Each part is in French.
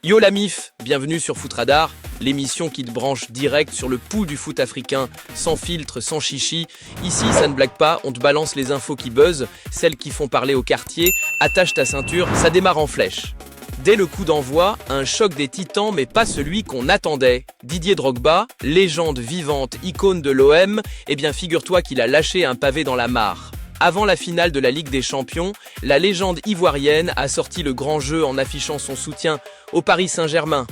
Yo la MIF, bienvenue sur Foot Radar, l'émission qui te branche direct sur le pouls du foot africain, sans filtre, sans chichi. Ici, ça ne blague pas, on te balance les infos qui buzzent, celles qui font parler au quartier. Attache ta ceinture, ça démarre en flèche. Dès le coup d'envoi, un choc des titans, mais pas celui qu'on attendait. Didier Drogba, légende vivante, icône de l'OM, eh bien figure-toi qu'il a lâché un pavé dans la mare. Avant la finale de la Ligue des Champions, la légende ivoirienne a sorti le grand jeu en affichant son soutien au Paris Saint-Germain.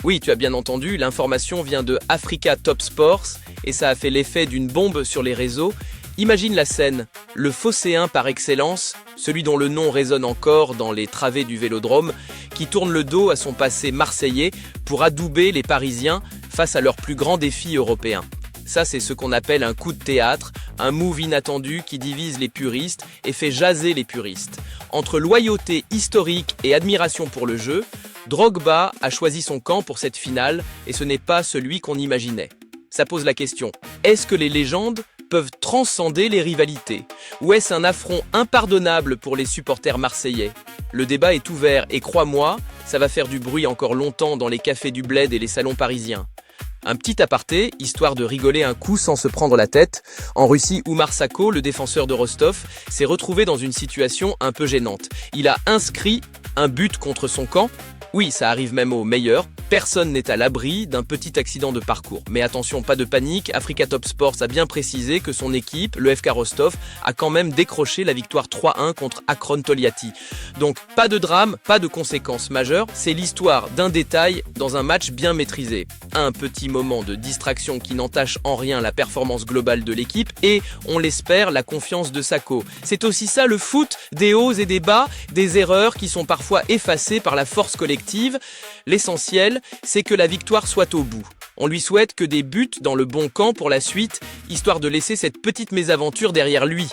Oui, tu as bien entendu, l'information vient de Africa Top Sports et ça a fait l'effet d'une bombe sur les réseaux. Imagine la scène, le phocéen par excellence, celui dont le nom résonne encore dans les travées du Vélodrome, qui tourne le dos à son passé marseillais pour adouber les Parisiens face à leur plus grand défi européen. Ça, c'est ce qu'on appelle un coup de théâtre, un move inattendu qui divise les puristes et fait jaser les puristes. Entre loyauté historique et admiration pour le jeu, Drogba a choisi son camp pour cette finale et ce n'est pas celui qu'on imaginait. Ça pose la question, est-ce que les légendes peuvent transcender les rivalités? Ou est-ce un affront impardonnable pour les supporters marseillais? Le débat est ouvert et crois-moi, ça va faire du bruit encore longtemps dans les cafés du Bled et les salons parisiens. Un petit aparté, histoire de rigoler un coup sans se prendre la tête. En Russie, Oumar Sako, le défenseur de Rostov, s'est retrouvé dans une situation un peu gênante. Il a inscrit un but contre son camp. Oui, ça arrive même aux meilleurs. Personne n'est à l'abri d'un petit accident de parcours. Mais attention, pas de panique, Africa Top Sports a bien précisé que son équipe, le FK Rostov, a quand même décroché la victoire 3-1 contre Akron Tolyatti. Donc pas de drame, pas de conséquences majeures, c'est l'histoire d'un détail dans un match bien maîtrisé. Un petit moment de distraction qui n'entache en rien la performance globale de l'équipe et, on l'espère, la confiance de Sako. C'est aussi ça le foot, des hauts et des bas, des erreurs qui sont parfois effacées par la force collective. L'essentiel, c'est que la victoire soit au bout. On lui souhaite que des buts dans le bon camp pour la suite, histoire de laisser cette petite mésaventure derrière lui.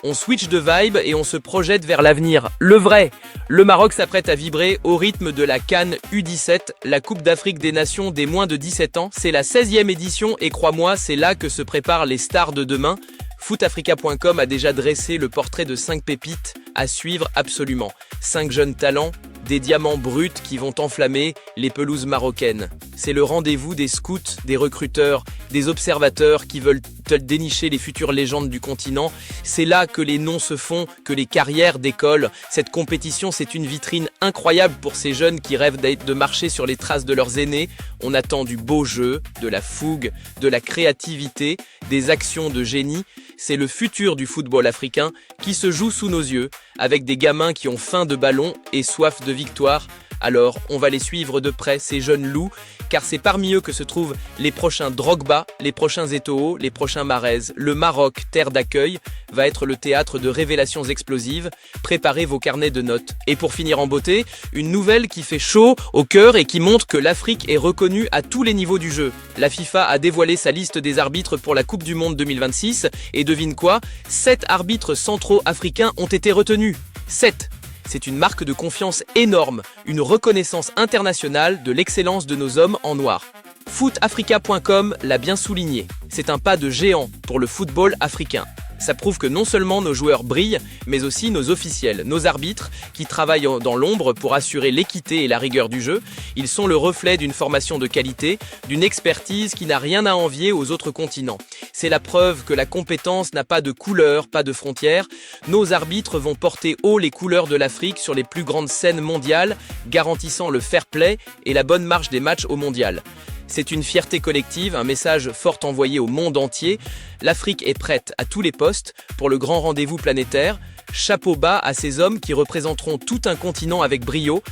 On switch de vibe et on se projette vers l'avenir. Le vrai! Le Maroc s'apprête à vibrer au rythme de la CAN U17, la Coupe d'Afrique des Nations des moins de 17 ans. C'est la 16e édition et crois-moi, c'est là que se préparent les stars de demain. Footafrica.com a déjà dressé le portrait de 5 pépites à suivre absolument. 5 jeunes talents, des diamants bruts qui vont enflammer les pelouses marocaines. C'est le rendez-vous des scouts, des recruteurs, des observateurs qui veulent dénicher les futures légendes du continent. C'est là que les noms se font, que les carrières décollent. Cette compétition, c'est une vitrine incroyable pour ces jeunes qui rêvent de marcher sur les traces de leurs aînés. On attend du beau jeu, de la fougue, de la créativité, des actions de génie. C'est le futur du football africain qui se joue sous nos yeux, avec des gamins qui ont faim de ballon et soif de victoire. Alors, on va les suivre de près, ces jeunes loups, car c'est parmi eux que se trouvent les prochains Drogba, les prochains Eto'o, les prochains Mahrez. Le Maroc, terre d'accueil, va être le théâtre de révélations explosives. Préparez vos carnets de notes. Et pour finir en beauté, une nouvelle qui fait chaud au cœur et qui montre que l'Afrique est reconnue à tous les niveaux du jeu. La FIFA a dévoilé sa liste des arbitres pour la Coupe du Monde 2026, et devine quoi? 7 arbitres centraux africains ont été retenus. 7! C'est une marque de confiance énorme, une reconnaissance internationale de l'excellence de nos hommes en noir. Footafrica.com l'a bien souligné, c'est un pas de géant pour le football africain. Ça prouve que non seulement nos joueurs brillent, mais aussi nos officiels, nos arbitres, qui travaillent dans l'ombre pour assurer l'équité et la rigueur du jeu. Ils sont le reflet d'une formation de qualité, d'une expertise qui n'a rien à envier aux autres continents. C'est la preuve que la compétence n'a pas de couleur, pas de frontières. Nos arbitres vont porter haut les couleurs de l'Afrique sur les plus grandes scènes mondiales, garantissant le fair play et la bonne marche des matchs au mondial. C'est une fierté collective, un message fort envoyé au monde entier. L'Afrique est prête à tous les postes pour le grand rendez-vous planétaire. Chapeau bas à ces hommes qui représenteront tout un continent avec brio.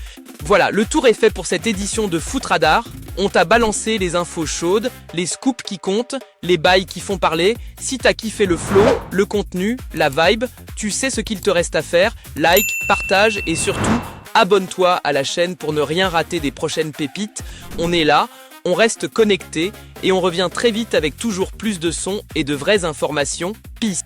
Voilà, le tour est fait pour cette édition de Foot Radar. On t'a balancé les infos chaudes, les scoops qui comptent, les bails qui font parler. Si t'as kiffé le flow, le contenu, la vibe, tu sais ce qu'il te reste à faire. Like, partage et surtout, abonne-toi à la chaîne pour ne rien rater des prochaines pépites. On est là. On reste connecté et on revient très vite avec toujours plus de sons et de vraies informations. Peace!